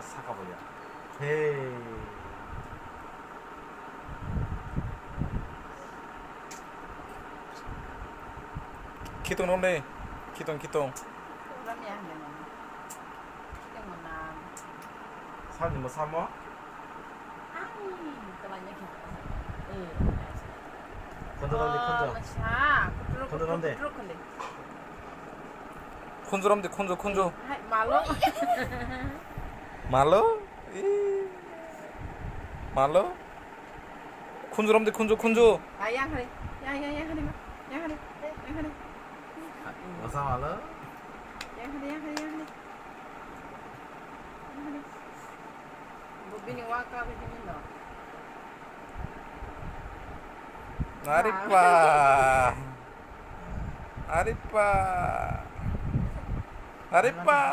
사과버려. 헤이. 키동 놀래. 키동. Udah nih ya, jangan. Yang mana? 사장님 뭐 사모? Kelanya gitu. 건져간대 건져. Masak. 건져간대. Kudruk kan deh. 콘조람데 콘조. Hai, malu. 말로? 말로? 콘조람데 콘조. Ah, yang hari. Yang hari, Mak. Yang hari. Yang hari. 어서 와라. Yang hari. Yang hari. Bubini waka bubini no. 아리빠. 가.